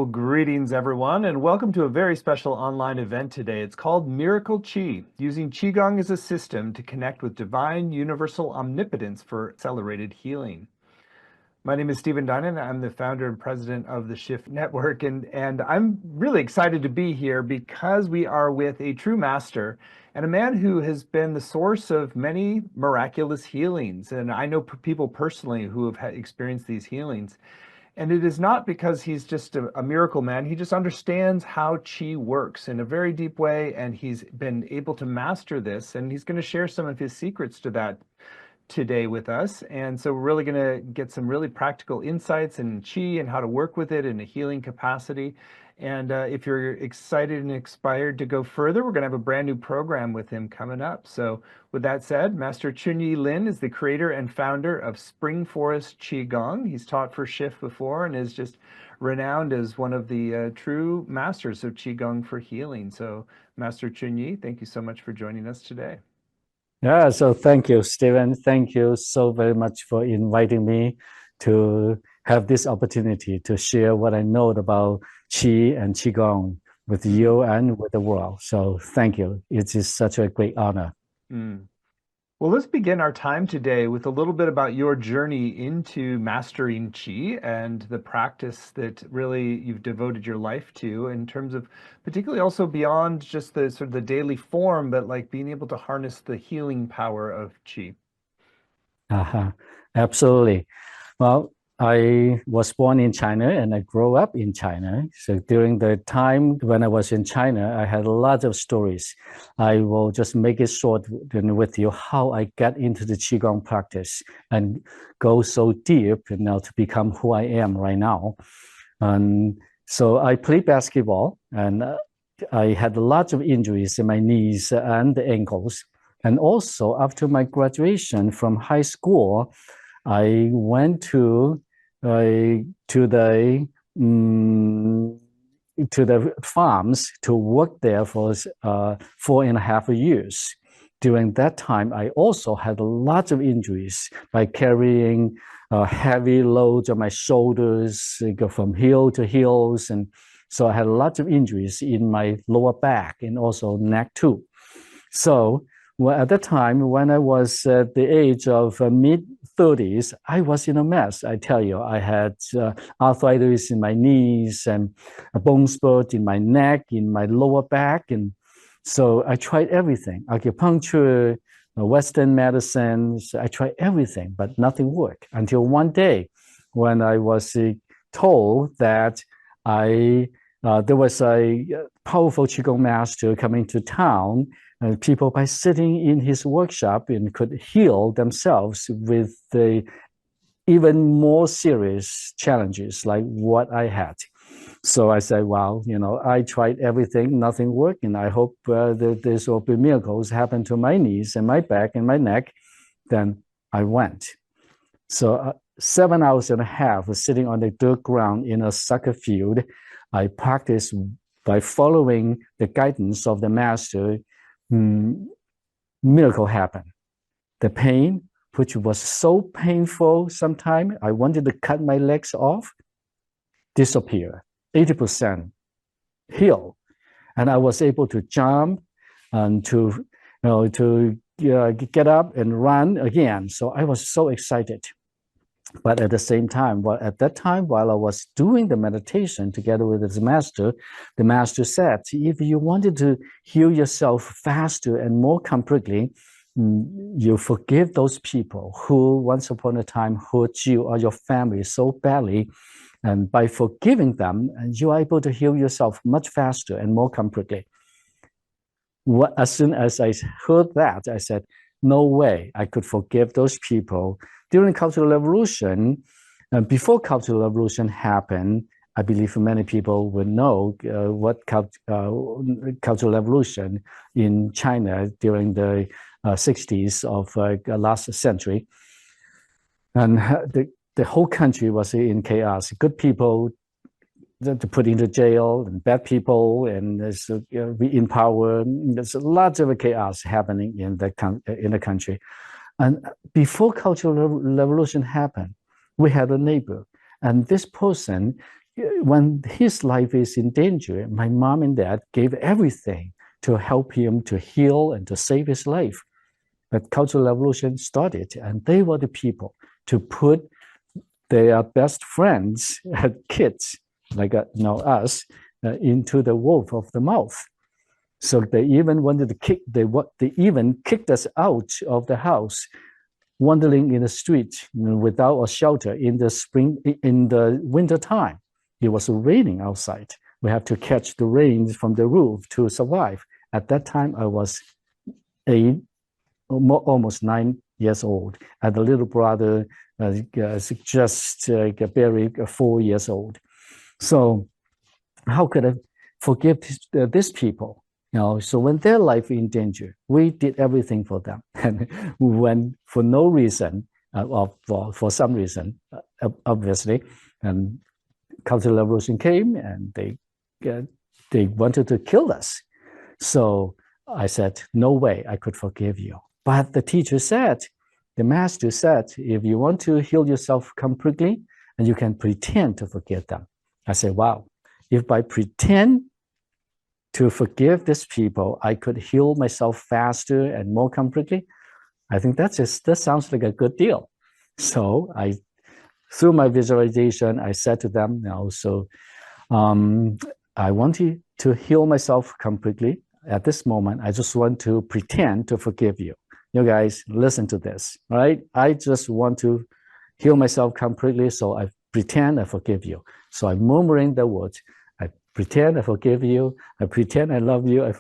Well, greetings, everyone, and welcome to a very special online event today. It's called Miracle Qi, using Qigong as a system to connect with divine universal omnipotence for accelerated healing. My name is Stephen Dinan. I'm the founder and president of the Shift Network, and I'm really excited to be here because we are with a true master and a man who has been the source of many miraculous healings. And I know people personally who have experienced these healings. And it is not because he's just a miracle man. He just understands how Qi works in a very deep way, and he's been able to master this, and he's going to share some of his secrets to that today with us. And so we're really going to get some really practical insights in Qi and how to work with it in a healing capacity. And if you're excited and inspired to go further, we're going to have a brand new program with him coming up. So with that said, Master Chunyi Lin is the creator and founder of Spring Forest Qigong. He's taught for Shift before and is just renowned as one of the true masters of Qigong for healing. So Master Chunyi, thank you so much for joining us today. Yeah, so thank you, Stephen. Thank you so very much for inviting me to have this opportunity to share what I know about Qi and Qigong with you and with the world. So thank you. It is such a great honor. Mm. Well, let's begin our time today with a little bit about your journey into mastering Qi and the practice that really you've devoted your life to, in terms of particularly also beyond just the sort of the daily form, but like being able to harness the healing power of Qi. Uh-huh. Absolutely. Well, I was born in China and I grew up in China. So during the time when I was in China, I had a lot of stories. I will just make it short with you how I got into the Qigong practice and go so deep to become who I am right now. And so I played basketball and I had lots of injuries in my knees and the ankles. And also after my graduation from high school, I went to the farms to work there for 4.5 years. During that time, I also had lots of injuries by carrying heavy loads on my shoulders, go from heel to heels, and so I had lots of injuries in my lower back and also neck too. So well, at that time, when I was at the age of mid-30s, I was in a mess. I tell you, I had arthritis in my knees and a bone spurt in my neck, in my lower back. And so I tried everything, acupuncture, Western medicines. I tried everything, but nothing worked until one day when I was told that there was a powerful Qigong master coming to town. People by sitting in his workshop and could heal themselves with the even more serious challenges like what I had. So I said, well, I tried everything, nothing worked, and I hope that this will be miracles happen to my knees and my back and my neck. Then I went. So 7.5 hours sitting on the dirt ground in a soccer field, I practiced by following the guidance of the master. Miracle happened. The pain, which was so painful sometimes, I wanted to cut my legs off, disappeared, 80% healed. And I was able to jump and to get up and run again. So I was so excited. But at the same time, at that time, while I was doing the meditation together with the master said, if you wanted to heal yourself faster and more completely, you forgive those people who once upon a time hurt you or your family so badly. And by forgiving them, you are able to heal yourself much faster and more completely. As soon as I heard that, I said, no way I could forgive those people. During the Cultural Revolution, before Cultural Revolution happened, I believe many people would know what Cultural Revolution in China during the 60s of last century. And the whole country was in chaos. Good people to put into jail, and bad people, and be in power. There's lots of chaos happening in the country. And before Cultural Revolution happened, we had a neighbor, and this person when his life is in danger, my mom and dad gave everything to help him to heal and to save his life. The Cultural Revolution started, and they were the people to put their best friends, kids like us, into the roof of the mouth. So they even wanted to kick. They even kicked us out of the house, wandering in the street without a shelter in the winter time. It was raining outside. We have to catch the rain from the roof to survive. At that time, I was almost 9 years old, and the little brother just barely 4 years old. So how could I forgive these people? So when their life in danger, we did everything for them, and when for no reason, or for some reason, obviously, and Cultural Revolution came, and they wanted to kill us. So I said, no way I could forgive you. But the teacher said, the master said, if you want to heal yourself completely, and you can pretend to forgive them. I said, wow, if I pretend to forgive these people, I could heal myself faster and more completely. I think that sounds like a good deal. So through my visualization, I said to them, I want to heal myself completely. At this moment, I just want to pretend to forgive you. You guys, listen to this, right? I just want to heal myself completely, so I pretend I forgive you. So I'm murmuring the words. I pretend I forgive you. I pretend I love you. I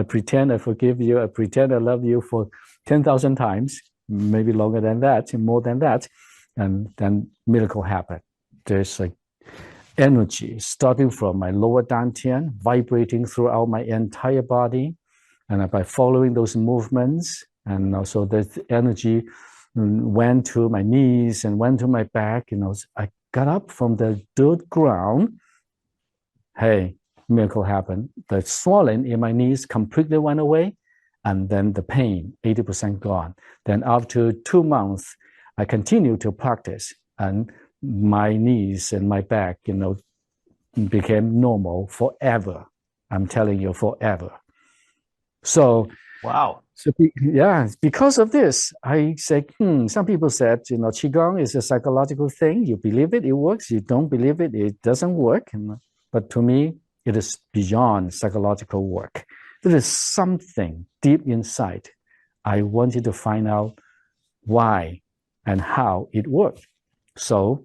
pretend I forgive you. I pretend I love you for 10,000 times, maybe longer than that, more than that. And then miracle happened. There's like energy starting from my lower dantian, vibrating throughout my entire body. And by following those movements, and also the energy went to my knees and went to my back, I got up from the dirt ground. Hey, miracle happened. The swelling in my knees completely went away, and then the pain, 80% gone. Then after 2 months, I continued to practice, and my knees and my back, became normal forever. I'm telling you, forever. So, wow. So yeah, because of this, I say, some people said, Qigong is a psychological thing. You believe it, it works. You don't believe it, it doesn't work. But to me, it is beyond psychological work. There is something deep inside. I wanted to find out why and how it worked. So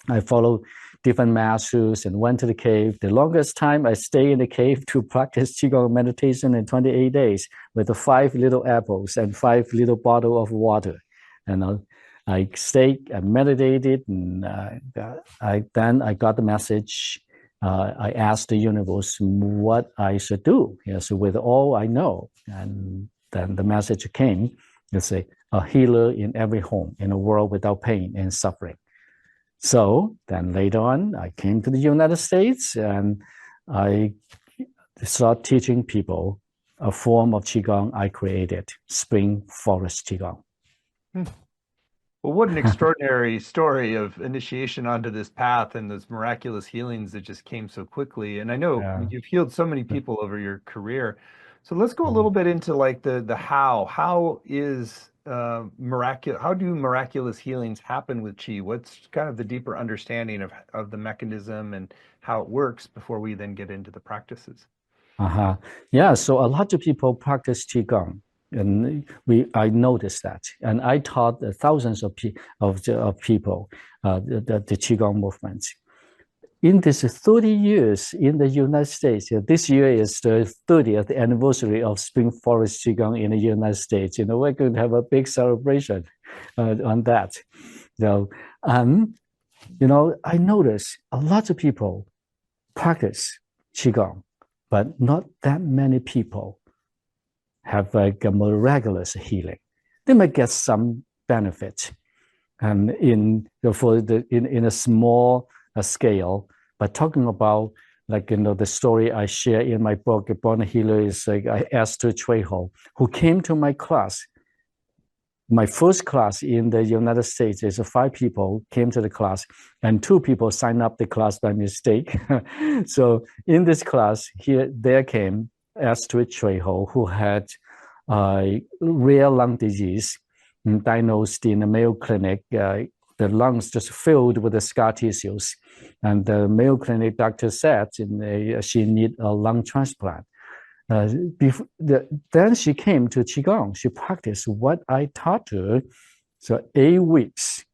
I followed different masters and went to the cave. The longest time I stayed in the cave to practice Qigong meditation in 28 days with the 5 little apples and 5 little bottles of water. And I stayed and meditated, and then I got the message. I asked the universe what I should do. So with all I know, and then the message came. It's a healer in every home in a world without pain and suffering. So then later on, I came to the United States, and I started teaching people a form of Qigong I created, Spring Forest Qigong. Well, what an extraordinary story of initiation onto this path and those miraculous healings that just came so quickly. And I know you've healed so many people over your career. So let's go a little bit into like the how. How is miraculous? How do miraculous healings happen with Qi? What's kind of the deeper understanding of the mechanism and how it works before we then get into the practices? Yeah, so a lot of people practice Qigong, and I noticed that, and I taught thousands of people the Qigong movement. In this 30 years in the United States, this year is the 30th anniversary of Spring Forest Qigong in the United States. We're going to have a big celebration on that. I noticed a lot of people practice Qigong, but not that many people have like a miraculous healing. They might get some benefit, and in a small scale. But talking about the story I share in my book, Born a Healer, is like I asked Trejo, who came to my class my first class in the United States is 5 people came to the class, and 2 people signed up the class by mistake. So in this class, there came Astrid Trejo, who had rare lung disease diagnosed in the Mayo Clinic. The lungs just filled with the scar tissues. And the Mayo Clinic doctor said she need a lung transplant. Then she came to Qigong. She practiced what I taught her. So 8 weeks,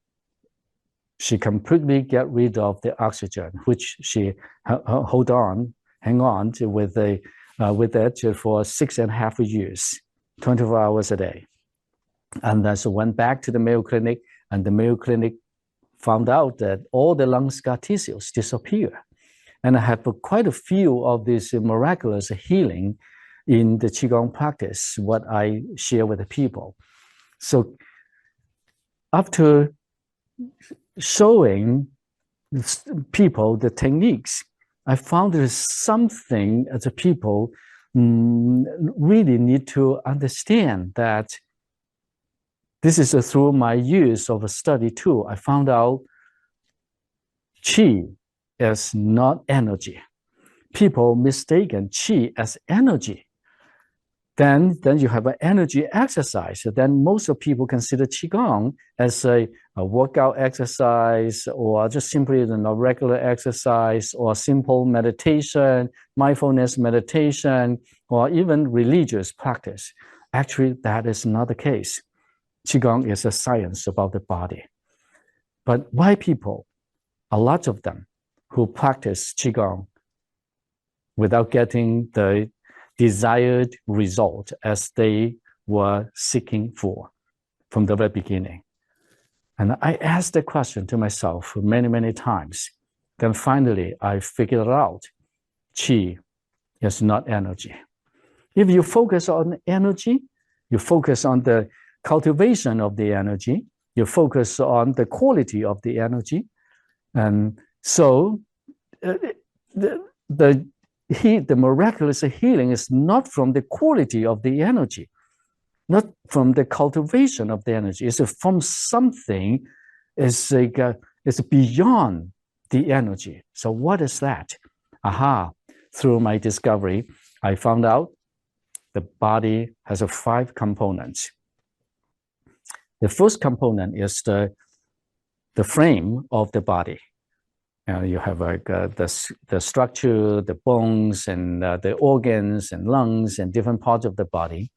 she completely get rid of the oxygen, which she hang on to with it for 6.5 years, 24 hours a day. And then she went back to the Mayo Clinic, and the Mayo Clinic found out that all the lung scar tissues disappear. And I have quite a few of these miraculous healing in the Qigong practice, what I share with the people. So after showing people the techniques, I found there's something as a people really need to understand that this is through my years of study too. I found out Qi is not energy. People mistaken Qi as energy. Then you have an energy exercise. Then most of people consider Qigong as a workout exercise, or just simply a regular exercise, or simple meditation, mindfulness meditation, or even religious practice. Actually, that is not the case. Qigong is a science about the body. But why people, a lot of them, who practice Qigong without getting the desired result as they were seeking for from the very beginning? And I asked the question to myself many, many times. Then finally, I figured out Qi is not energy. If you focus on energy, you focus on the cultivation of the energy, you focus on the quality of the energy. And so the miraculous healing is not from the quality of the energy, not from the cultivation of the energy. It's from something, it's beyond the energy. So what is that? Through my discovery, I found out the body has 5 components. The first component is the frame of the body. You have the structure, the bones, and the organs and lungs and different parts of the body.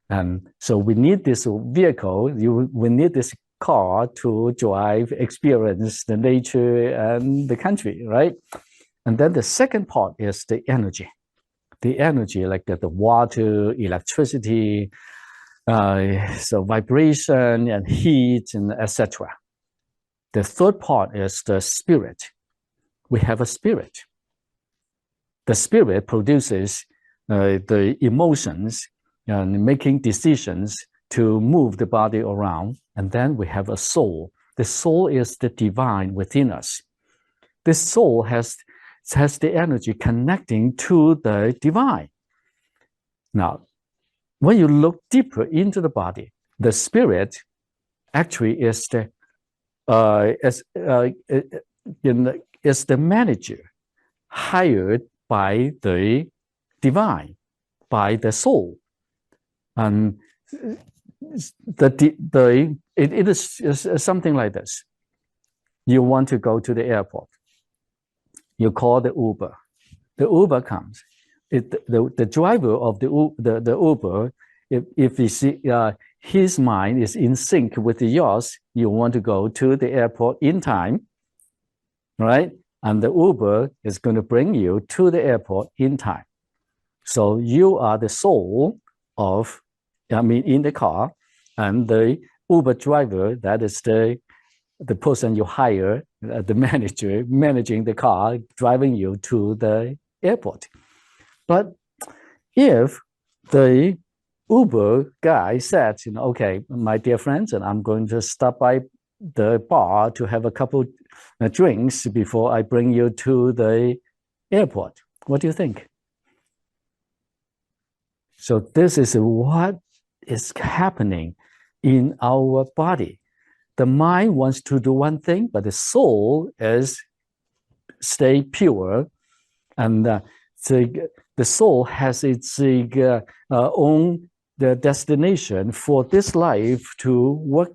And so we need this vehicle, we need this car to drive, experience the nature and the country, right? And then the second part is the energy. The energy, like the water, electricity, so vibration and heat, and etc. The third part is the spirit. We have a spirit. The spirit produces the emotions and making decisions to move the body around. And then we have a soul. The soul is the divine within us. The soul has the energy connecting to the divine. Now, when you look deeper into the body, the spirit actually is the manager hired by the divine, by the soul. And it is something like this. You want to go to the airport. You call the Uber. The Uber comes. The driver of the Uber, if you see, his mind is in sync with yours, you want to go to the airport in time, right? And the Uber is going to bring you to the airport in time. So you are the soul in the car, and the Uber driver, that is the person you hire, the manager managing the car, driving you to the airport. But if the Uber guy said, okay, my dear friends, and I'm going to stop by the bar to have a couple drinks before I bring you to the airport. What do you think? So this is what is happening in our body. The mind wants to do one thing, but the soul is stay pure, and the soul has its own the destination for this life to work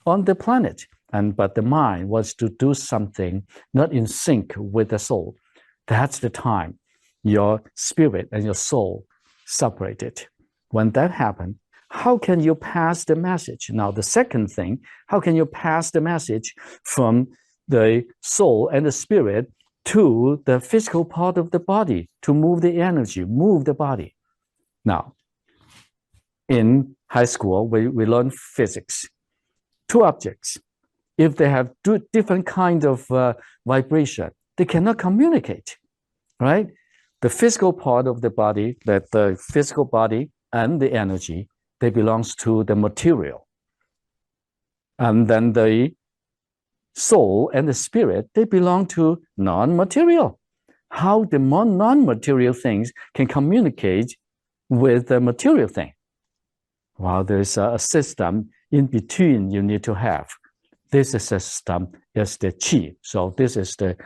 on the planet. But the mind wants to do something not in sync with the soul. That's the time your spirit and your soul separated. When that happens, how can you pass the message? Now, the second thing, how can you pass the message from the soul and the spirit to the physical part of the body to move the energy, move the body? Now, in high school, we learn physics. Two objects, if they have different kind of vibration, they cannot communicate, right? The physical part of the body, that the physical body and the energy, they belongs to the material. And then the soul and the spirit, they belong to non-material. How the non-material things can communicate with the material thing? Well, there's a system in between you need to have. This system is the qi. So this is the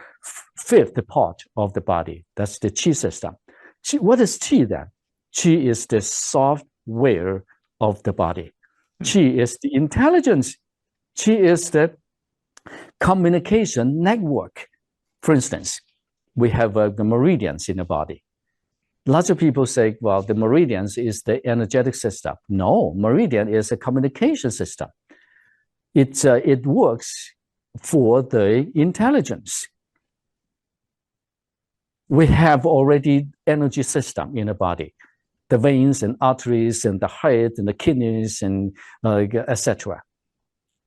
fifth part of the body. That's the qi system. Qi, what is qi then? Qi is the software of the body. Qi is the intelligence. Qi is the communication network. For instance, we have the meridians in the body. Lots of people say, well, the meridians is the energetic system. No, meridian is a communication system. It works for the intelligence. We have already energy system in the body, the veins and arteries and the heart and the kidneys and etc.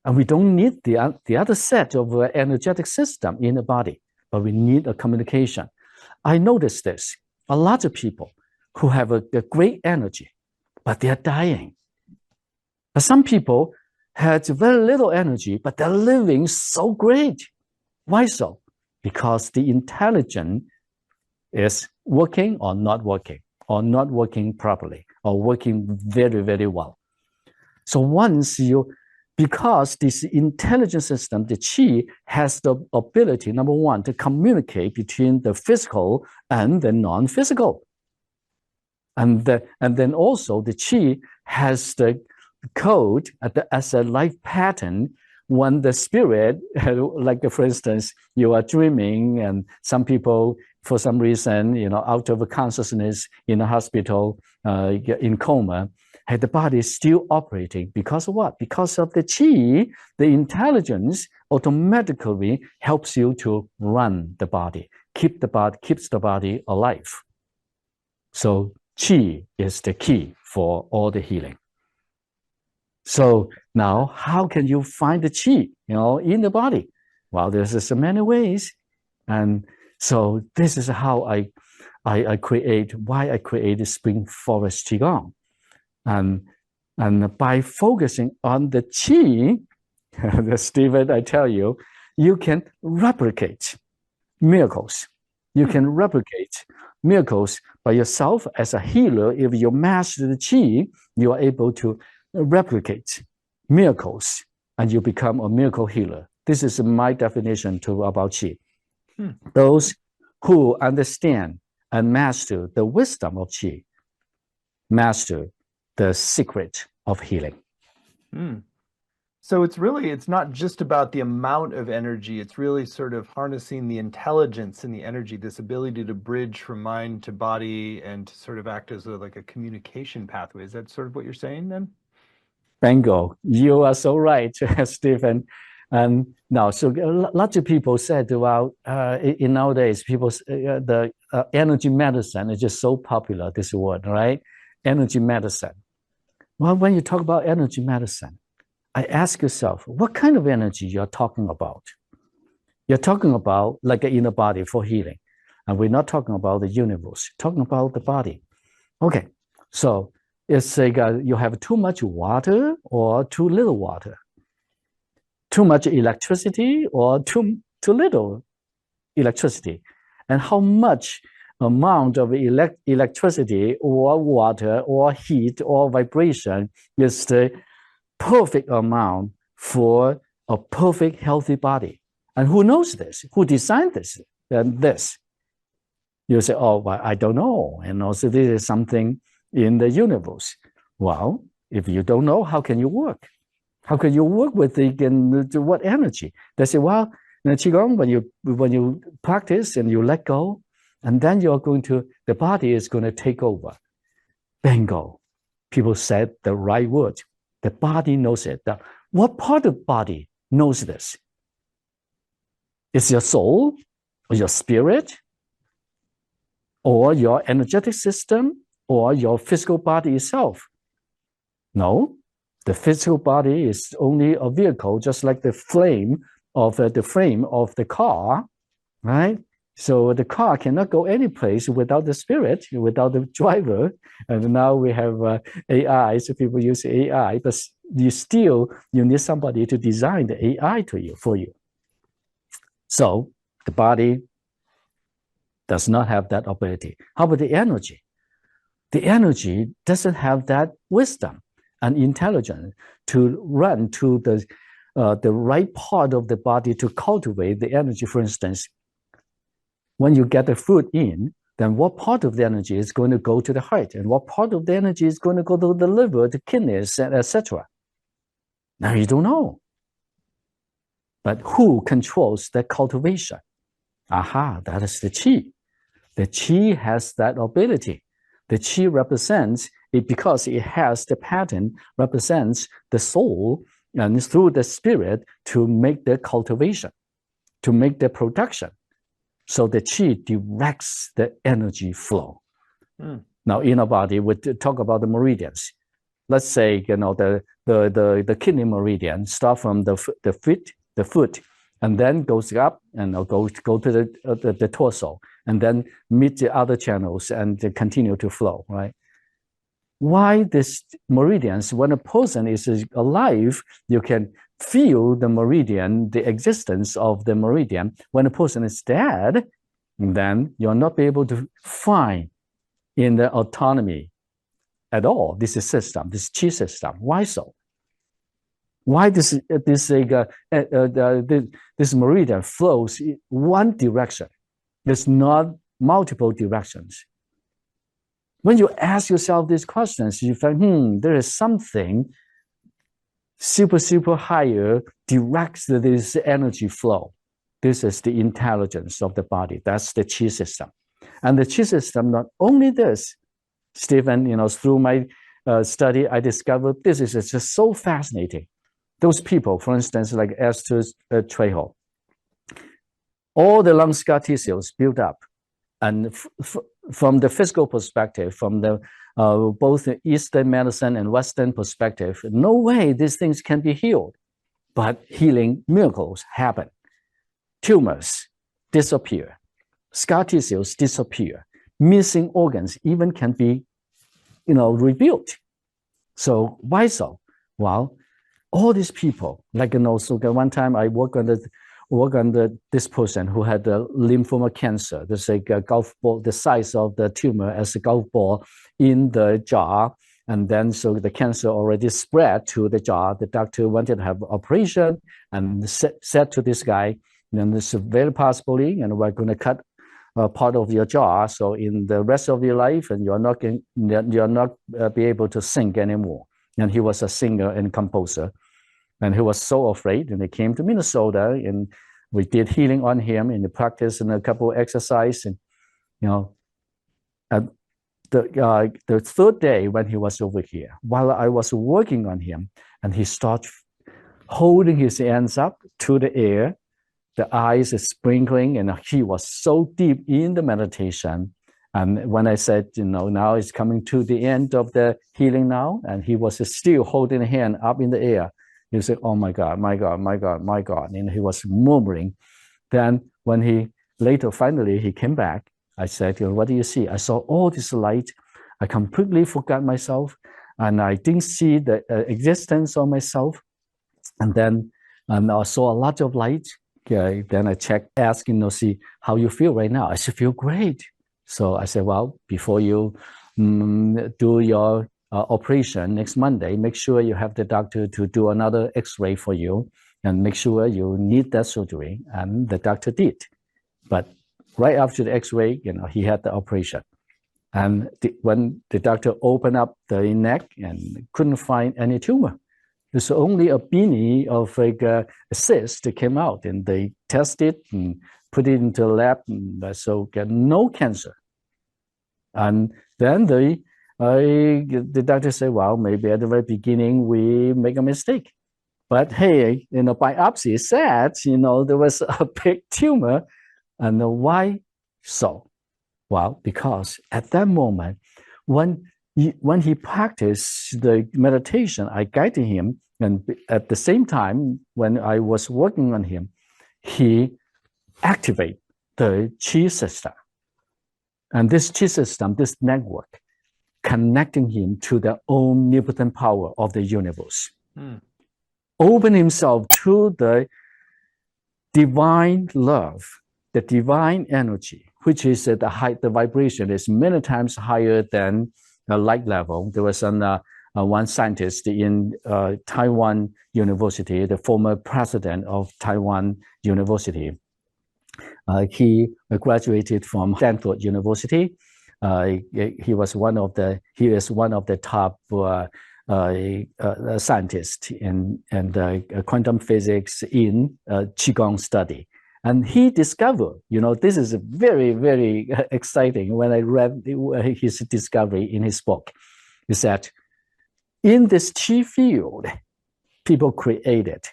And we don't need the other set of energetic system in the body, but we need a communication. I noticed this. A lot of people who have a great energy, but they are dying. But some people had very little energy, but they're living so great. Why so? Because the intelligence is working or not working properly, or working very, very well. So because this intelligence system, the qi, has the ability, number one, to communicate between the physical and the non-physical. And then also the qi has the code as a life pattern. When the spirit, like for instance, you are dreaming, and some people, for some reason, out of consciousness in a hospital, in coma, and the body is still operating. Because of what? Because of the qi, the intelligence automatically helps you to run the body, keeps the body alive. So qi is the key for all the healing. So now, how can you find the qi, in the body? Well, there's so many ways, and so this is how I create the Spring Forest Qigong. And by focusing on the qi, Stephen, I tell you, you can replicate miracles. You can replicate miracles by yourself as a healer. If you master the qi, you are able to replicate miracles, and you become a miracle healer. This is my definition about qi. Those who understand and master the wisdom of qi master the secret of healing. So it's not just about the amount of energy. It's really sort of harnessing the intelligence and the energy, this ability to bridge from mind to body and to sort of act as like a communication pathway. Is that sort of what you're saying then? Bingo. You are so right, Stephen. And now, so lots of people said, well, in nowadays, the energy medicine is just so popular, this word, right? Energy medicine. Well, when you talk about energy medicine, I ask yourself, what kind of energy you're talking about? You're talking about like in the body for healing. And we're not talking about the universe, talking about the body. Okay, so it's like you have too much water or too little water, too much electricity or too little electricity, and how much amount of electricity or water or heat or vibration is the perfect amount for a perfect healthy body. And who knows this? Who designed this? And this. You say, oh, well, I don't know. And also this is something in the universe. Well, if you don't know, how can you work? How can you work with what energy? They say, well, in the Qigong, when you practice and you let go, and then the body is going to take over. Bingo. People said the right word. The body knows it. What part of the body knows this? Is your soul or your spirit or your energetic system or your physical body itself? No, the physical body is only a vehicle, just like the frame of the car, right? So the car cannot go any place without the spirit, without the driver. And now we have AI, so people use AI, but you need somebody to design the AI for you. So the body does not have that ability. How about the energy? The energy doesn't have that wisdom and intelligence to run to the right part of the body to cultivate the energy. For instance, when you get the food in, then what part of the energy is going to go to the heart, and what part of the energy is going to go to the liver, the kidneys, etc. Now you don't know. But who controls that cultivation? Aha, that is the qi. The qi has that ability. The qi represents it because it has the pattern, represents the soul, and through the spirit to make the cultivation, to make the production. So the qi directs the energy flow. Now, in our body, we talk about the meridians. Let's say, the kidney meridian start from the foot, and then goes up and go to the torso, and then meet the other channels and continue to flow, right? Why these meridians? When a person is alive, you can feel the meridian, the existence of the meridian. When a person is dead, then you'll not be able to find in the autonomy at all this system, this qi system. Why so? Why this meridian flows in one direction? There's not multiple directions. When you ask yourself these questions, you find, there is something super higher directs this energy flow. This is the intelligence of the body. That's the qi system. And the qi system, not only this, Stephen, through my study, I discovered this is just so fascinating. Those people, for instance, like Esther Trejo, all the lung scar tissues built up. And from the physical perspective, from the both the Eastern medicine and Western perspective, no way these things can be healed. But healing miracles happen. Tumors disappear. Scar tissues disappear. Missing organs even can be, rebuilt. So why so? Well, all these people, so one time I work on this person who had a lymphoma cancer. There's a golf ball, the size of the tumor as a golf ball in the jaw. And then so the cancer already spread to the jaw. The doctor wanted to have an operation and said to this guy, this is very possibly, and we're going to cut part of your jaw. So in the rest of your life, and you're not be able to sing anymore. And he was a singer and composer. And he was so afraid, and he came to Minnesota, and we did healing on him in the practice and a couple of exercises. And the third day when he was over here, while I was working on him, and he started holding his hands up to the air, the eyes is sprinkling, and he was so deep in the meditation. And when I said, now it's coming to the end of the healing now, and he was still holding a hand up in the air. He said, oh my God, my God, my God, my God. And he was murmuring. Then when finally he came back, I said, what do you see? I saw all this light. I completely forgot myself, and I didn't see the existence of myself. And then I saw a lot of light. Okay, then I asked, see how you feel right now. I said, feel great. So I said, well, before you do your operation next Monday, make sure you have the doctor to do another x-ray for you and make sure you need that surgery. And the doctor did. But right after the x-ray, he had the operation. And when the doctor opened up the neck and couldn't find any tumor, there's only a beanie of like a cyst that came out, and they tested and put it into the lab, and so get no cancer. And then the doctor said, well, maybe at the very beginning we make a mistake. But hey, biopsy said, there was a big tumor. And why so? Well, because at that moment, when he practiced the meditation, I guided him. And at the same time, when I was working on him, he activated the Qi system. And this Qi system, this network, connecting him to the omnipotent power of the universe. Open himself to the divine love, the divine energy, which is the vibration is many times higher than the light level. There was one scientist in Taiwan University, the former president of Taiwan University. He graduated from Stanford University. He is one of the top scientists in quantum physics in Qigong study. And he discovered, this is very, very exciting when I read his discovery in his book, is that in this Qi field, people created,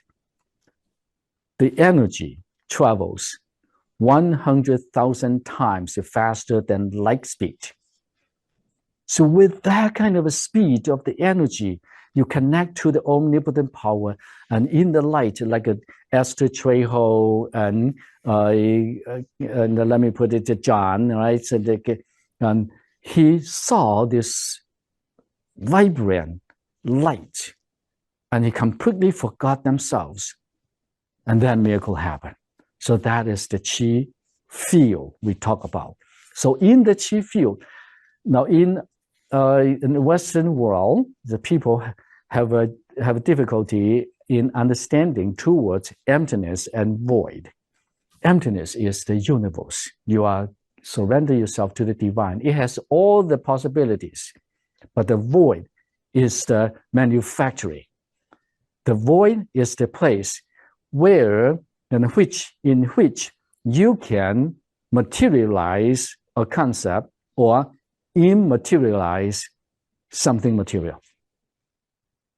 the energy travels 100,000 times faster than light speed. So with that kind of a speed of the energy, you connect to the omnipotent power, and in the light, like Esther Trejo and let me put it, John, right? So he saw this vibrant light, and he completely forgot themselves, and then miracle happened. So that is the Qi field we talk about. So in the Qi field, now in the Western world, the people have a difficulty in understanding two words, emptiness and void. Emptiness is the universe. You are surrender yourself to the divine. It has all the possibilities, but the void is the manufacturing. The void is the place where in which you can materialize a concept or immaterialize something material.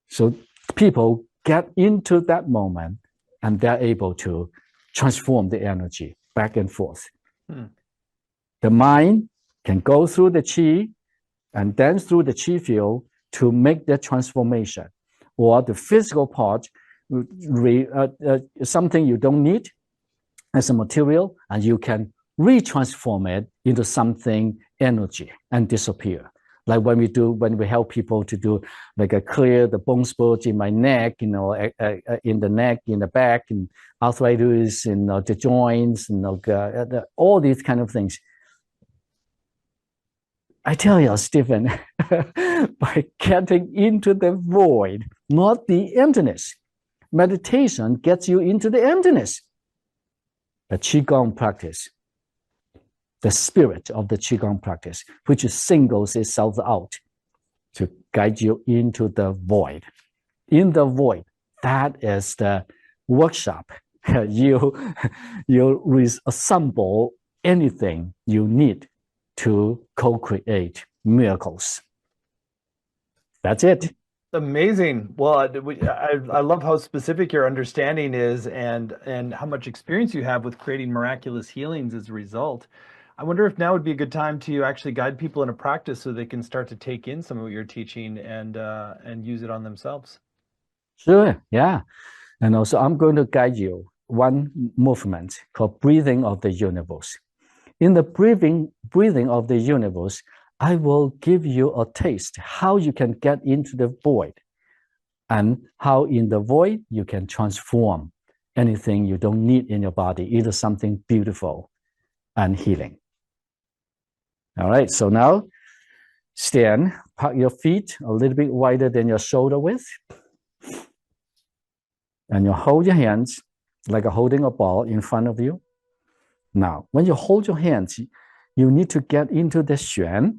So people get into that moment and they're able to transform the energy back and forth. The mind can go through the Qi and then through the Qi field to make that transformation. Or the physical part, something you don't need as a material, and you can retransform it into something energy and disappear. Like when we help people to do like clear the bone spots in my neck, in the neck, in the back, and arthritis, and the joints, and all these kind of things. I tell you, Stephen, by getting into the void, not the emptiness, meditation gets you into the emptiness. The Qigong practice, the spirit of the Qigong practice, which singles itself out to guide you into the void. In the void, that is the workshop. You assemble anything you need to co-create miracles. That's it. Amazing. Well, I love how specific your understanding is and how much experience you have with creating miraculous healings as a result. I wonder if now would be a good time to actually guide people in a practice so they can start to take in some of what you're teaching and use it on themselves. Sure, yeah. And also I'm going to guide you one movement called breathing of the universe. In the breathing of the universe, I will give you a taste how you can get into the void and how in the void you can transform anything you don't need in your body into something beautiful and healing. All right, so now stand, park your feet a little bit wider than your shoulder width. And you hold your hands like holding a ball in front of you. Now, when you hold your hands, you need to get into the xuan,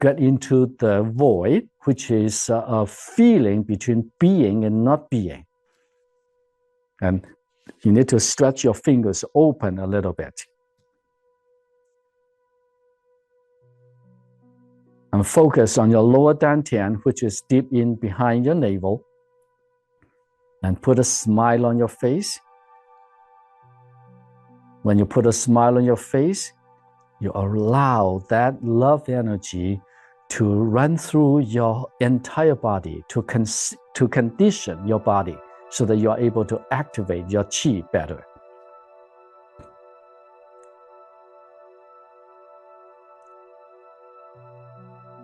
get into the void, which is a feeling between being and not being. And you need to stretch your fingers open a little bit. And focus on your lower dantian, which is deep in behind your navel. And put a smile on your face. When you put a smile on your face, you allow that love energy to run through your entire body, to condition your body so that you are able to activate your qi better.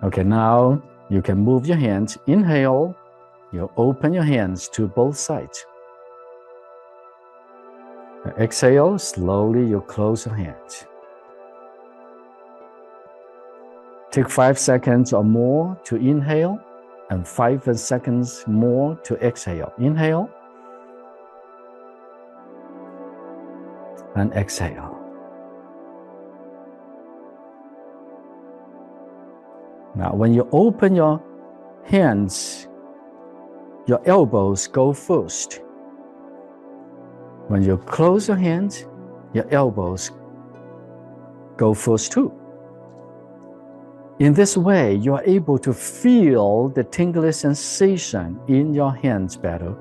Okay, now you can move your hands. Inhale, you open your hands to both sides. Exhale, slowly you close your hands. Take 5 seconds or more to inhale and 5 seconds more to exhale. Inhale and exhale. Now, when you open your hands, your elbows go first. When you close your hands, your elbows go first too. In this way, you are able to feel the tingly sensation in your hands better.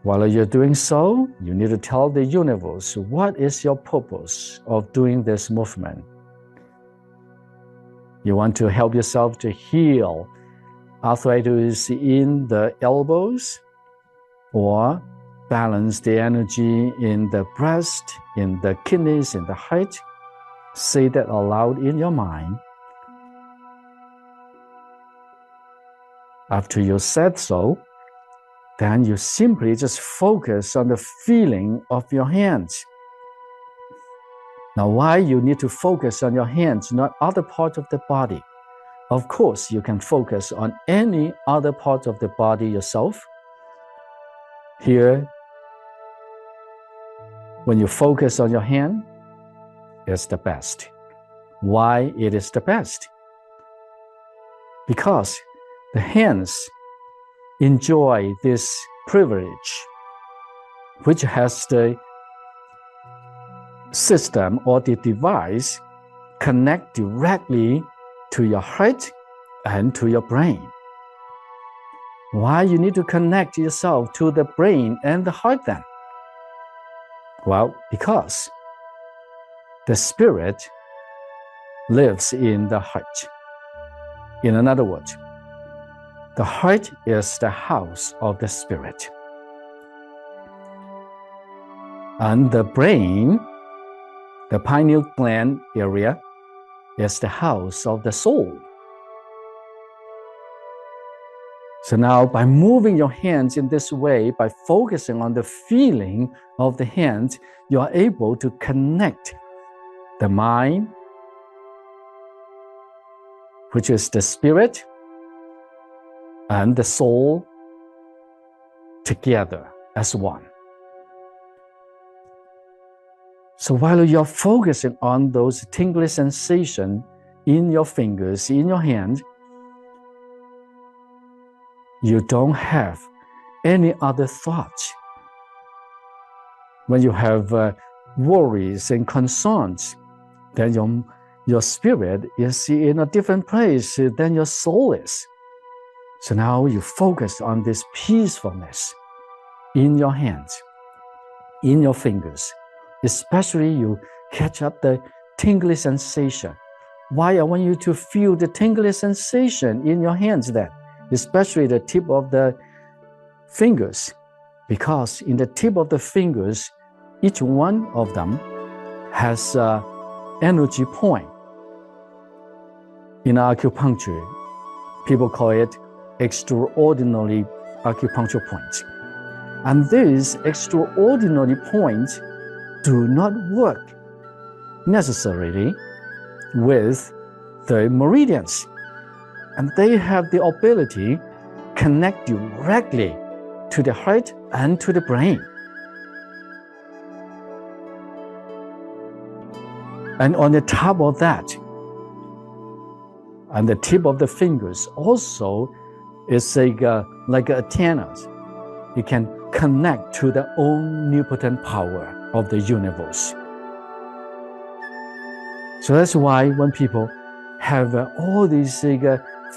While you're doing so, you need to tell the universe, what is your purpose of doing this movement? You want to help yourself to heal arthritis in the elbows, or balance the energy in the breast, in the kidneys, in the heart. Say that aloud in your mind. After you said so, then you simply just focus on the feeling of your hands. Now, why you need to focus on your hands, not other parts of the body? Of course, you can focus on any other part of the body yourself. Here, when you focus on your hand, it's the best. Why it is the best? Because the hands enjoy this privilege, which has the system or the device connect directly to your heart and to your brain. Why you need to connect yourself to the brain and the heart then? Well, because the spirit lives in the heart. In other words, the heart is the house of the spirit. And the brain, the pineal gland area, is the house of the soul. So now, by moving your hands in this way, by focusing on the feeling of the hands, you are able to connect the mind, which is the spirit, and the soul together as one. So while you're focusing on those tingly sensations in your fingers, in your hand, you don't have any other thoughts. When you have worries and concerns, then your spirit is in a different place than your soul is. So now you focus on this peacefulness in your hands, in your fingers. Especially you catch up the tingly sensation. Why I want you to feel the tingly sensation in your hands then? Especially the tip of the fingers. Because in the tip of the fingers, each one of them has an energy point. In acupuncture, people call it extraordinary acupuncture points. And these extraordinary points do not work necessarily with the meridians. And they have the ability to connect directly to the heart and to the brain. And on the top of that, on the tip of the fingers also is like antennas. You can connect to the omnipotent power of the universe. So that's why when people have all these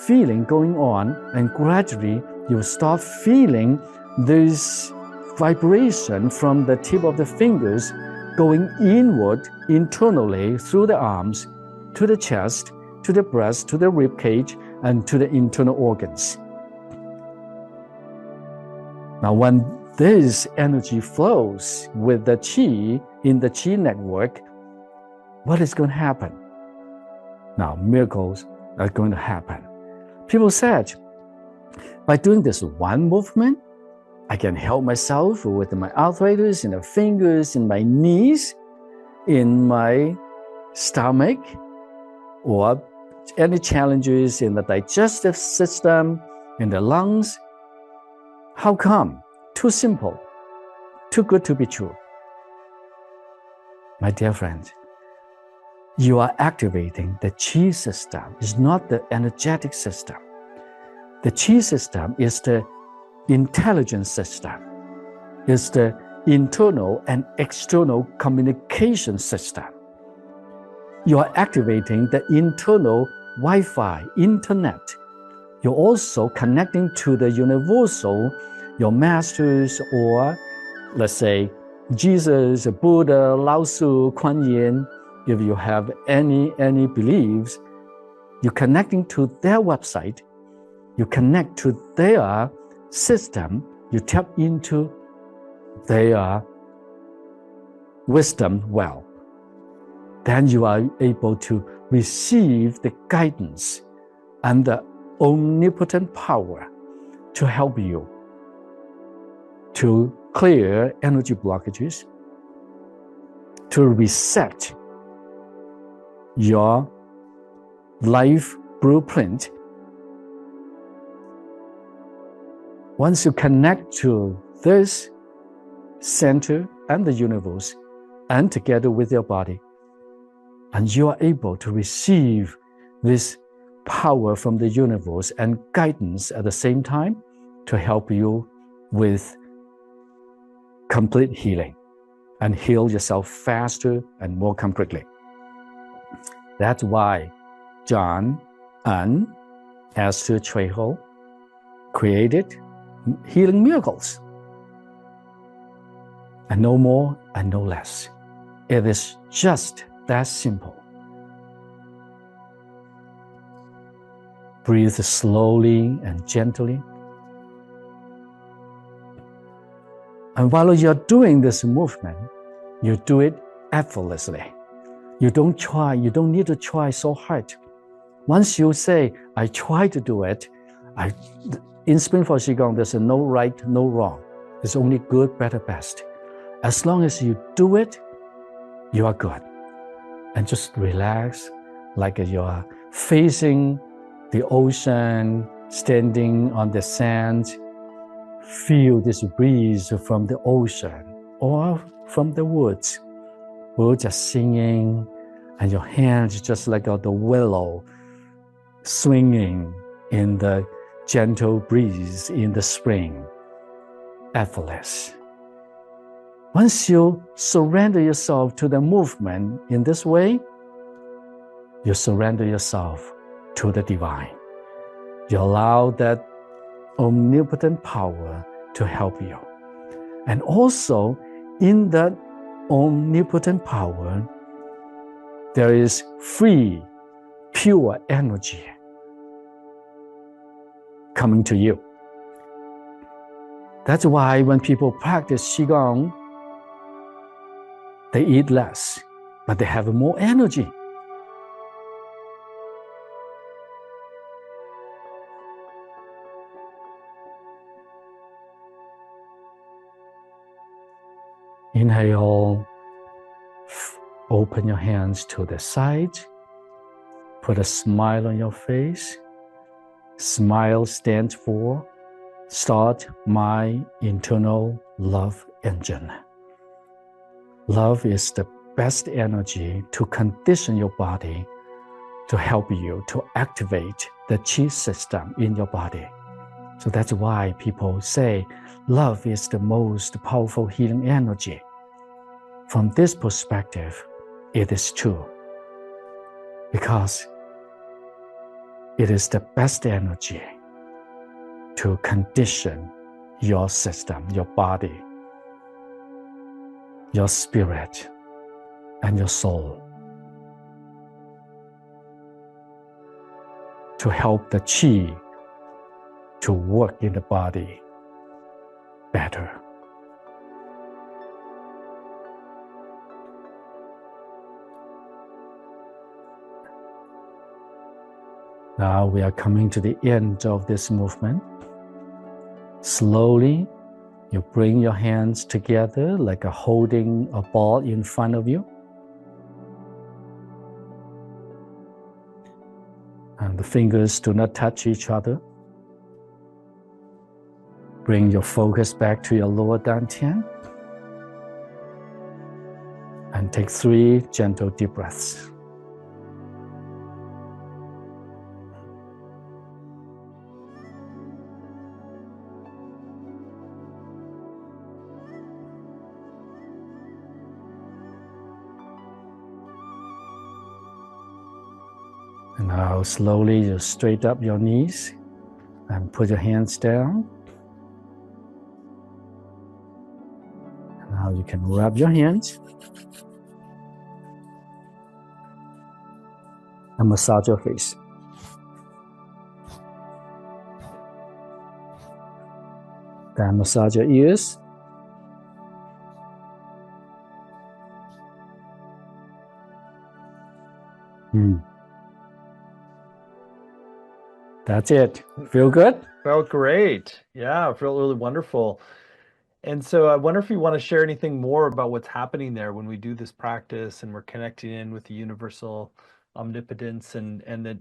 feeling going on, and gradually you start feeling this vibration from the tip of the fingers going inward, internally through the arms, to the chest, to the breast, to the rib cage, and to the internal organs. Now, when this energy flows with the qi in the qi network, what is going to happen? Now, miracles are going to happen. People said, by doing this one movement, I can help myself with my arthritis in the fingers, in my knees, in my stomach, or any challenges in the digestive system, in the lungs. How come? Too simple, too good to be true. My dear friends, you are activating the qi system. It's not the energetic system. The qi system is the intelligence system. It's the internal and external communication system. You are activating the internal Wi-Fi, internet. You're also connecting to the universal, your masters, or let's say Jesus, Buddha, Lao Tzu, Kuan Yin. If you have any beliefs, you're connecting to their website, you connect to their system, you tap into their wisdom well. Then you are able to receive the guidance and the omnipotent power to help you to clear energy blockages, to reset your life blueprint. Once you connect to this center and the universe, and together with your body, and you are able to receive this power from the universe and guidance at the same time to help you with complete healing and heal yourself faster and more completely. That's why John and Esther Trejo created healing miracles. And no more and no less. It is just that simple. Breathe slowly and gently. And while you're doing this movement, you do it effortlessly. You don't need to try so hard. Once you say, I try to do it, in Spring for Qigong, there's no right, no wrong. It's only good, better, best. As long as you do it, you are good. And just relax like you're facing the ocean, standing on the sand. Feel this breeze from the ocean or from the woods. We're just singing, and your hands just like the willow swinging in the gentle breeze in the spring. Effortless. Once you surrender yourself to the movement in this way, you surrender yourself to the divine. You allow that omnipotent power to help you. And also, in that omnipotent power, there is free, pure energy coming to you. That's why when people practice Qigong, they eat less, but they have more energy. Inhale Open your hands to the side. Put a smile on your face. Smile stands for start my internal love engine. Love is the best energy to condition your body to help you to activate the Qi system in your body. So that's why people say love is the most powerful healing energy. From this perspective, it is true because it is the best energy to condition your system, your body, your spirit, and your soul to help the Qi to work in the body better. Now we are coming to the end of this movement. Slowly, you bring your hands together like a holding a ball in front of you. And the fingers do not touch each other. Bring your focus back to your lower dantian. And take 3 gentle deep breaths. And now slowly you straighten up your knees and put your hands down. And now you can rub your hands and massage your face. Then massage your ears. That's it. Feel good? Felt great. Yeah, felt really wonderful. And so I wonder if you want to share anything more about what's happening there when we do this practice and we're connecting in with the universal omnipotence and that,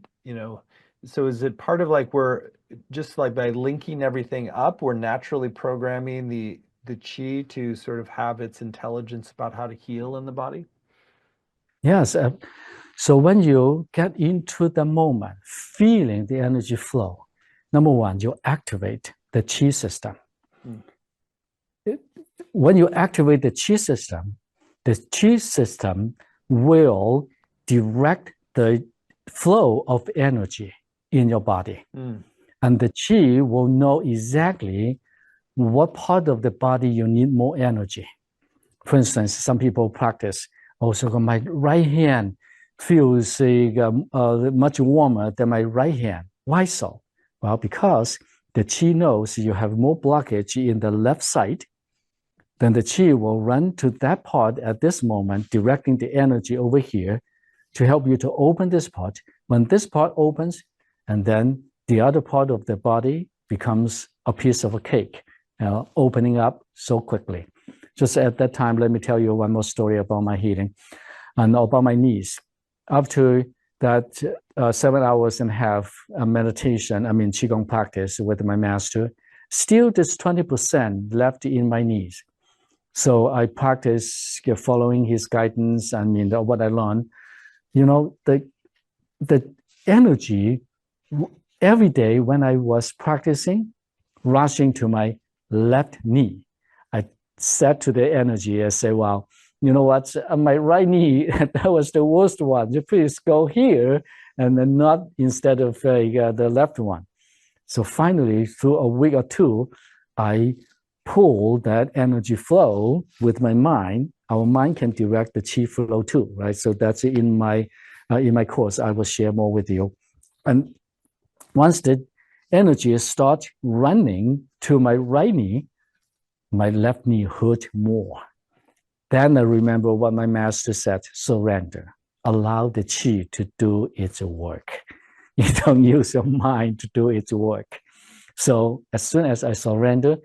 so is it part of like we're just like by linking everything up, we're naturally programming the Qi to sort of have its intelligence about how to heal in the body? Yes. So when you get into the moment, feeling the energy flow, number one, you activate the Qi system. When you activate the Qi system will direct the flow of energy in your body. And the Qi will know exactly what part of the body you need more energy. For instance, some people practice, also my right hand feels much warmer than my right hand. Why so? Well, because the Qi knows you have more blockage in the left side, then the Qi will run to that part at this moment, directing the energy over here to help you to open this part. When this part opens, and then the other part of the body becomes a piece of a cake, opening up so quickly. Just at that time, let me tell you one more story about my healing and about my knees. After that 7.5 hours meditation, Qigong practice with my master, still there's 20% left in my knees. So I practice following his guidance. What I learned, the energy every day when I was practicing, rushing to my left knee, I said to the energy, I say, wow, you know what, my right knee, that was the worst one. Please go here and then not instead of the left one. So finally, through a week or two, I pull that energy flow with my mind. Our mind can direct the Qi flow too, right? So that's in my course. I will share more with you. And once the energy starts running to my right knee, my left knee hurt more. Then I remember what my master said: surrender. Allow the Qi to do its work. You don't use your mind to do its work. So as soon as I surrender,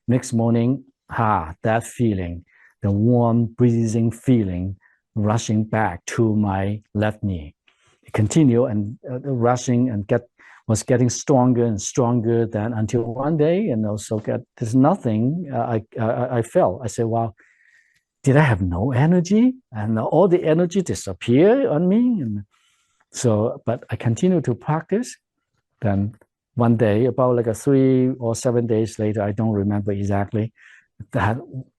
next morning, that feeling, the warm breathing feeling rushing back to my left knee. Continue and rushing and was getting stronger and stronger. Then until one day, and also there's nothing. I felt. I said, "Wow, did I have no energy?" And all the energy disappeared on me. And so, but I continued to practice. Then one day, about like 3 or 7 days later, I don't remember exactly, that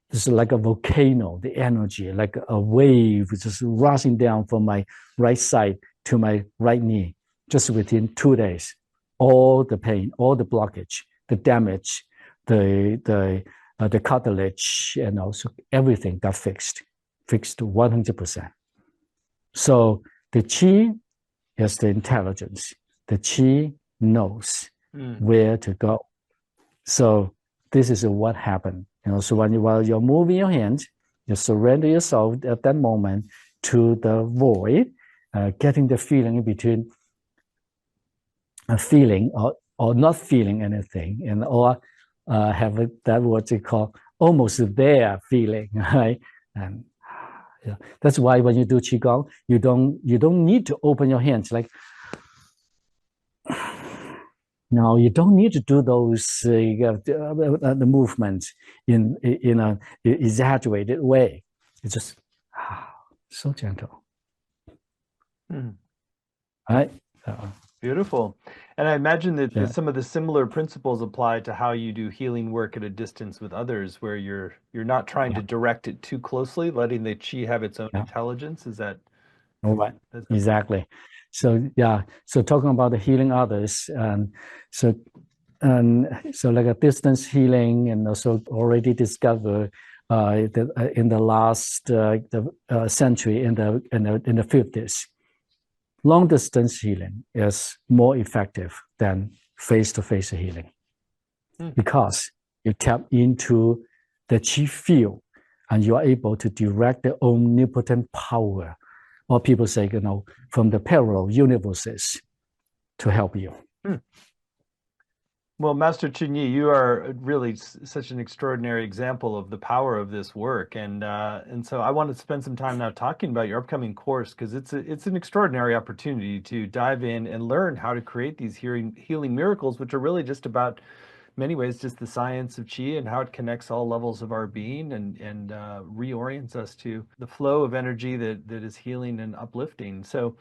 it's like a volcano, the energy, like a wave just rushing down from my right side to my right knee, just within 2 days. All the pain, all the blockage, the damage, the cartilage, and also everything got fixed 100%. So the qi is the intelligence. The qi knows where to go. So this is what happened. So while you're moving your hands, you surrender yourself at that moment to the void, getting the feeling in between a feeling or not feeling anything, or have that what they call almost there feeling, right? And that's why when you do qigong, you don't need to open your hands like. No, you don't need to do those the movements in an exaggerated way. It's just so gentle. Right? Beautiful. And I imagine that some of the similar principles apply to how you do healing work at a distance with others, where you're not trying to direct it too closely, letting the qi have its own intelligence. Is that right? Exactly. So so talking about the healing others, so like a distance healing, and also already discovered in the last century, in the 50s. Long distance healing is more effective than face-to-face healing because you tap into the qi field and you are able to direct the omnipotent power, or people say, from the parallel universes to help you. Well, Master Chunyi, you are really such an extraordinary example of the power of this work, and so I want to spend some time now talking about your upcoming course, because it's an extraordinary opportunity to dive in and learn how to create these healing miracles, which are really just about, many ways, just the science of qi and how it connects all levels of our being and reorients us to the flow of energy that is healing and uplifting. So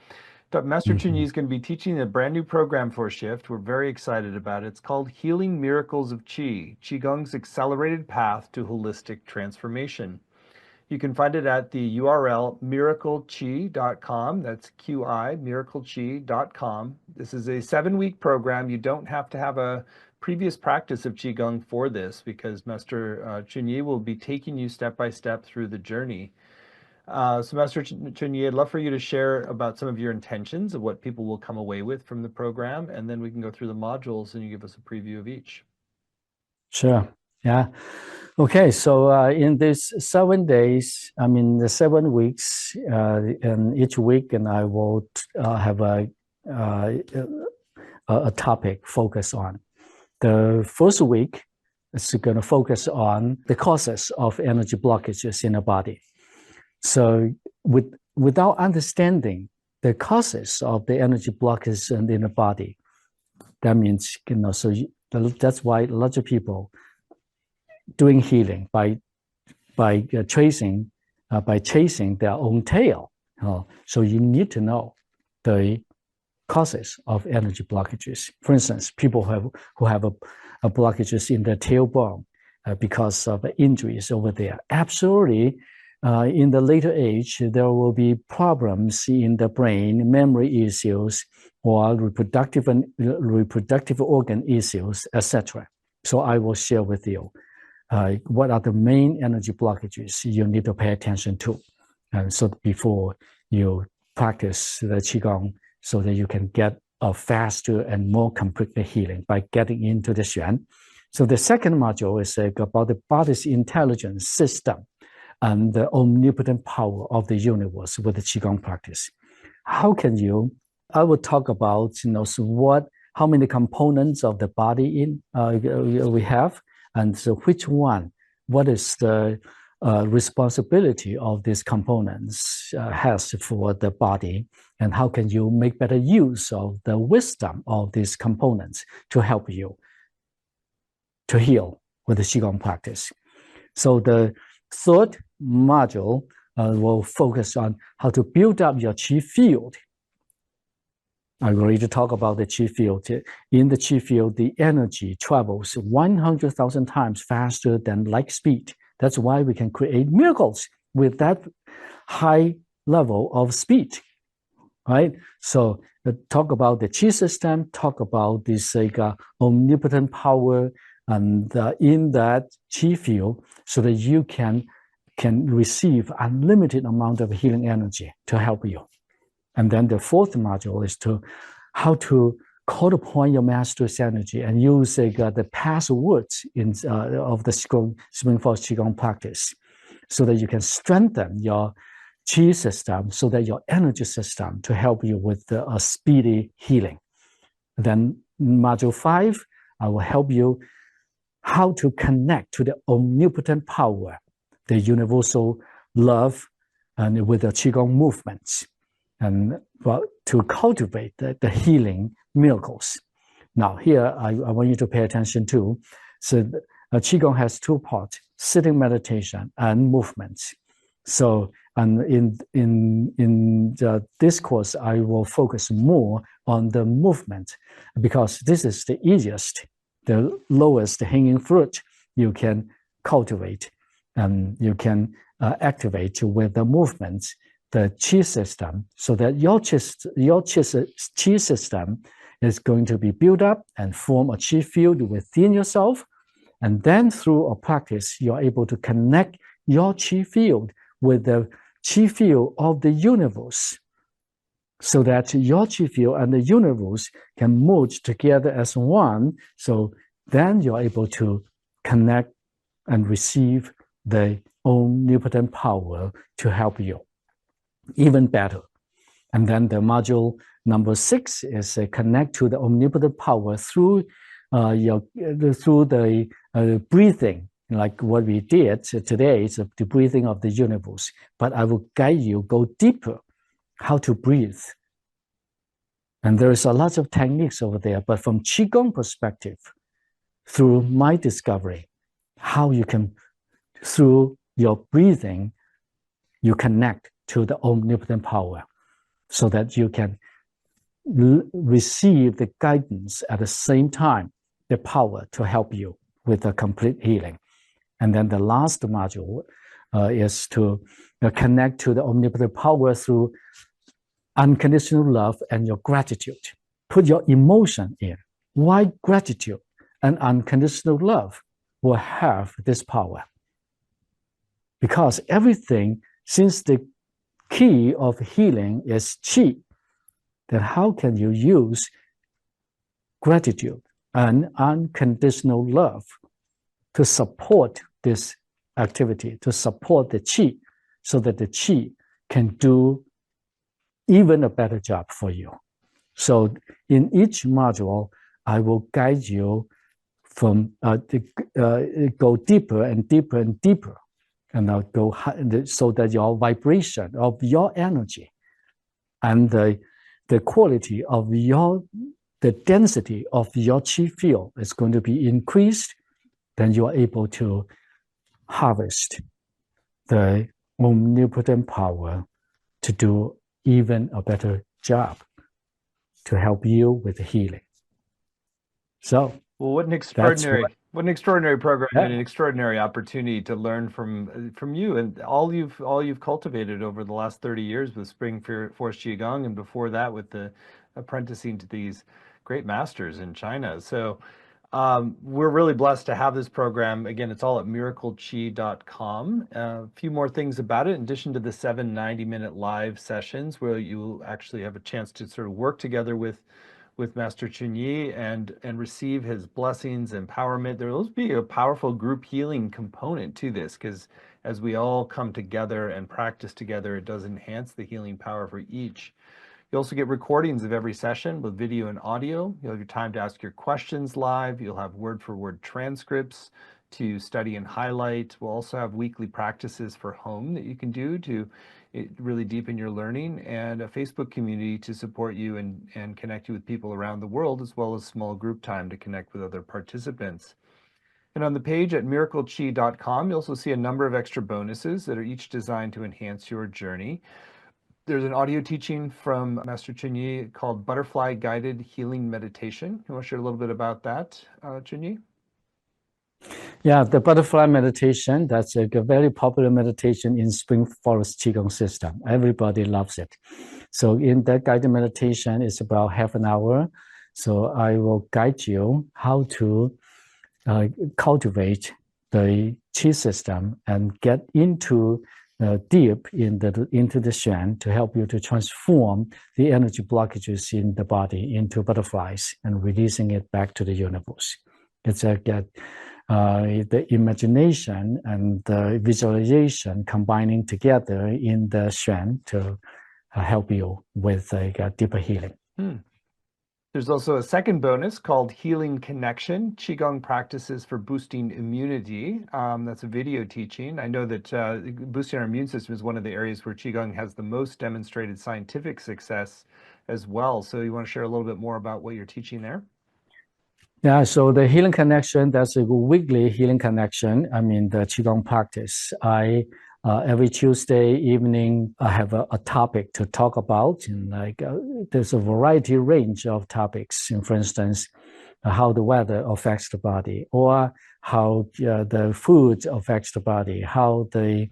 Master Chunyi is going to be teaching a brand new program for Shift. We're very excited about it. It's called Healing Miracles of Qi, Qigong's accelerated path to holistic transformation. You can find it at the URL miracleqi.com. That's QI, miracleqi.com. This is a 7-week program. You don't have to have a previous practice of Qigong for this, because Master Chunyi will be taking you step by step through the journey. So Master Chunyi, I'd love for you to share about some of your intentions of what people will come away with from the program, and then we can go through the modules and you give us a preview of each. Sure. Yeah. Okay. So in these 7 days, the 7 weeks, and each week, and I will have a topic focus on. The first week is going to focus on the causes of energy blockages in the body. So without understanding the causes of the energy blockages in the body, that means, that's why a lot of people doing healing by chasing their own tail. So you need to know the causes of energy blockages. For instance, people who have a blockages in their tailbone because of injuries over there. Absolutely. In the later age, there will be problems in the brain, memory issues, or reproductive organ issues, etc. So I will share with you what are the main energy blockages you need to pay attention to, and so before you practice the Qigong, so that you can get a faster and more complete healing by getting into the Xuan. So the second module is about the body's intelligence system and the omnipotent power of the universe with the Qigong practice. How can you? I will talk about how many components of the body we have, and so which one? What is the responsibility of these components has for the body, and how can you make better use of the wisdom of these components to help you to heal with the Qigong practice. So the third module will focus on how to build up your Qi field. I'm going to talk about the Qi field. In the Qi field, the energy travels 100,000 times faster than light speed. That's why we can create miracles with that high level of speed, right? So talk about the Qi system, talk about this omnipotent power, and in that Qi field, so that you can receive unlimited amount of healing energy to help you. And then the fourth module is how to call upon your master's energy and use the passwords of the Spring Force Qigong practice, so that you can strengthen your Qi system, so that your energy system to help you with a speedy healing. Then module 5, I will help you how to connect to the omnipotent power, the universal love, and with the Qigong movements, and to cultivate the healing miracles. Now here, I want you to pay attention to, so Qigong has two parts, sitting meditation and movements. So, and in this course, I will focus more on the movement, because this is the easiest, the lowest hanging fruit you can cultivate, and you can activate with the movements, the Qi system, so that your Qi system is going to be built up and form a Qi field within yourself. And then through a practice, you're able to connect your Qi field with the Qi field of the universe, so that your Qi field and the universe can merge together as one. So then you're able to connect and receive the omnipotent power to help you even better. And then the module number 6 is connect to the omnipotent power through the breathing, like what we did today is the breathing of the universe. But I will guide you go deeper how to breathe. And there is a lot of techniques over there, but from Qigong perspective, through my discovery, how you can, through your breathing, you connect to the omnipotent power, so that you can receive the guidance at the same time, the power to help you with the complete healing. And then the last module is to connect to the omnipotent power through unconditional love and your gratitude. Put your emotion in. Why gratitude and unconditional love will have this power? Because everything, since the key of healing is Qi, then how can you use gratitude and unconditional love to support this activity, to support the Qi, so that the Qi can do even a better job for you? So in each module, I will guide you from go deeper and deeper and deeper, and I'll go so that your vibration of your energy and the quality of the density of your Qi field is going to be increased. Then you are able to harvest the omnipotent power to do even a better job to help you with healing. So, well, what an extraordinary program, and an extraordinary opportunity to learn from you and all you've cultivated over the last 30 years with Spring Force Qigong, and before that with the apprenticing to these great masters in China. So we're really blessed to have this program. Again, it's all at miracleqi.com. A few more things about it. In addition to the 7 90-minute live sessions where you actually have a chance to sort of work together with Master Chunyi and receive his blessings, empowerment, there will be a powerful group healing component to this, because as we all come together and practice together, it does enhance the healing power for each. You also get recordings of every session with video and audio. You'll have your time to ask your questions live. You'll have word-for-word transcripts to study and highlight. We'll also have weekly practices for home that you can do to really deepen your learning, and a Facebook community to support you and connect you with people around the world, as well as small group time to connect with other participants. And on the page at miraclechi.com, you'll also see a number of extra bonuses that are each designed to enhance your journey. There's an audio teaching from Master Chunyi called Butterfly Guided Healing Meditation. You want to share a little bit about that, Chunyi? Yeah, the butterfly meditation, that's a very popular meditation in Spring Forest Qigong system. Everybody loves it. So in that guided meditation, it's about half an hour. So I will guide you how to cultivate the Qi system and get into deep into the Shen to help you to transform the energy blockages in the body into butterflies and releasing it back to the universe. It's the imagination and the visualization combining together in the Shen to help you with a deeper healing. There's also a second bonus called Healing Connection, Qigong Practices for Boosting Immunity. That's a video teaching. I know that boosting our immune system is one of the areas where Qigong has the most demonstrated scientific success as well. So you want to share a little bit more about what you're teaching there? Yeah, so the healing connection, that's a weekly healing connection. I mean, the Qigong practice. Every Tuesday evening, I have a topic to talk about. And there's a variety range of topics. And for instance, how the weather affects the body, or how the food affects the body, how the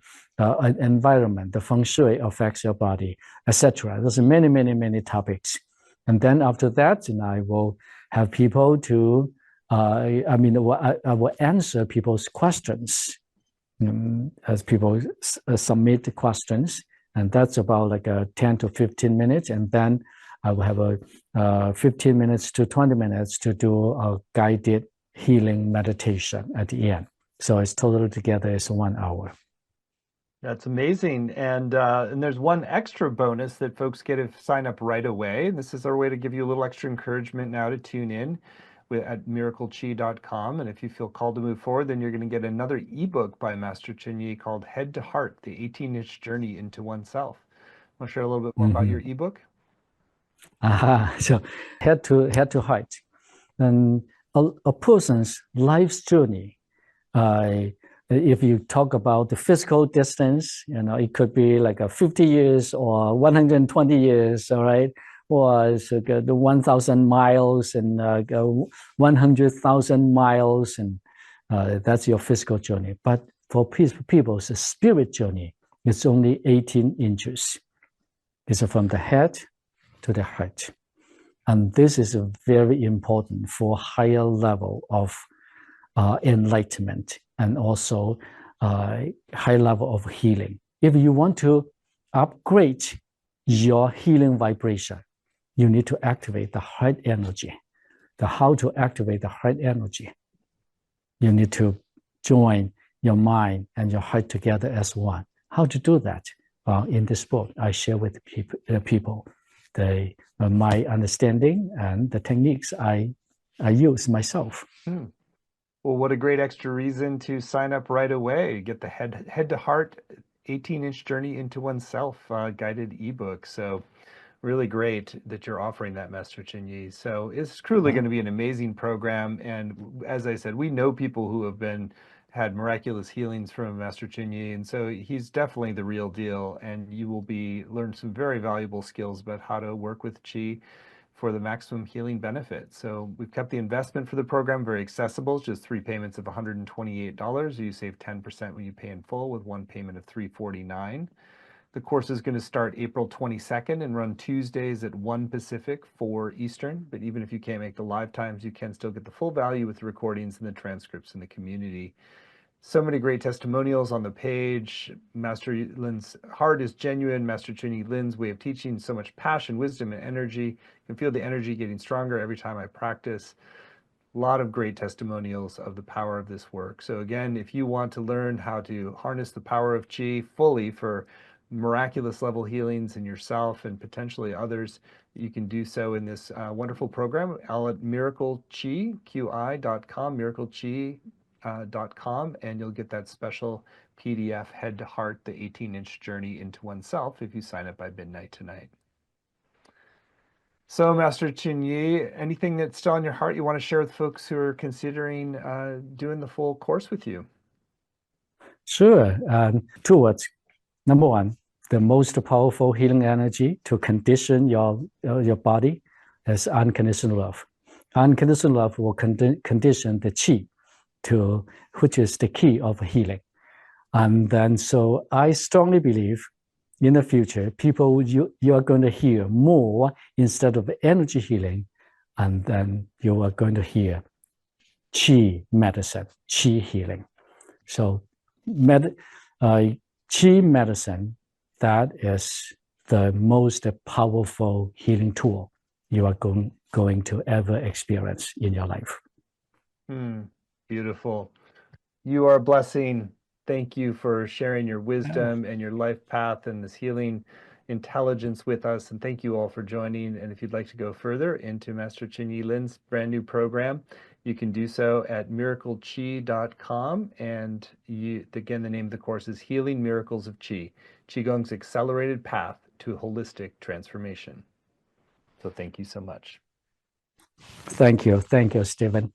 environment, the feng shui affects your body, etc. There's many, many, many topics. And then after that, I will have people to, I will answer people's questions as people submit the questions. And that's about like 10 to 15 minutes. And then I will have 15 minutes to 20 minutes to do a guided healing meditation at the end. So it's totally together, it's 1 hour. That's amazing. And there's one extra bonus that folks get if sign up right away. This is our way to give you a little extra encouragement now to tune in at miraclechi.com. And if you feel called to move forward, then you're going to get another ebook by Master Chunyi called Head to Heart, the 18-inch Journey into Oneself. Want to share a little bit more about your ebook? So head to heart. And a person's life's journey, if you talk about the physical distance, it could be like 50 years or 120 years, all right? Or it's like the 1,000 miles and 100,000 miles, and that's your physical journey. But for people's spirit journey, it's only 18 inches. It's from the head to the heart. And this is very important for higher level of enlightenment and also high level of healing. If you want to upgrade your healing vibration, you need to activate the heart energy. How to activate the heart energy? You need to join your mind and your heart together as one. How to do that? In this book, I share with people my understanding and the techniques I use myself. Well, what a great extra reason to sign up right away. Get the head to heart 18-inch Journey into Oneself guided ebook. So really great that you're offering that, Master Chunyi. So it's truly going to be an amazing program. And as I said, we know people who have had miraculous healings from Master Chunyi. And so he's definitely the real deal. And you will learn some very valuable skills about how to work with Qi for the maximum healing benefit. So we've kept the investment for the program very accessible, just 3 payments of $128. You save 10% when you pay in full with one payment of $349. The course is going to start April 22nd and run Tuesdays at 1 Pacific, 4 Eastern. But even if you can't make the live times, you can still get the full value with the recordings and the transcripts in the community. So many great testimonials on the page. Master Lin's heart is genuine. Master Chunyi Lin's way of teaching, so much passion, wisdom, and energy. You can feel the energy getting stronger every time I practice. A lot of great testimonials of the power of this work. So again, if you want to learn how to harness the power of Qi fully for miraculous level healings in yourself and potentially others, you can do so in this wonderful program, all at miraclechi.com, miraclechi qigongschanyi.com, and you'll get that special PDF, Head to Heart, the 18-inch journey into oneself, if you sign up by midnight tonight. So, Master Chunyi, anything that's still on your heart you want to share with folks who are considering doing the full course with you? Sure. Two words. Number one, the most powerful healing energy to condition your body is unconditional love. Unconditional love will condition the qi to which is the key of healing. And then so I strongly believe in the future, people you are going to hear more instead of energy healing, and then you are going to hear qi medicine, qi healing. So qi medicine, that is the most powerful healing tool you are going to ever experience in your life. Beautiful. You are a blessing. Thank you for sharing your wisdom and your life path and this healing intelligence with us. And thank you all for joining. And if you'd like to go further into Master Chunyi Lin's brand new program, you can do so at miracleqi.com. And again, the name of the course is Healing Miracles of Qi, Qigong's accelerated path to holistic transformation. So thank you so much. Thank you. Thank you, Stephen.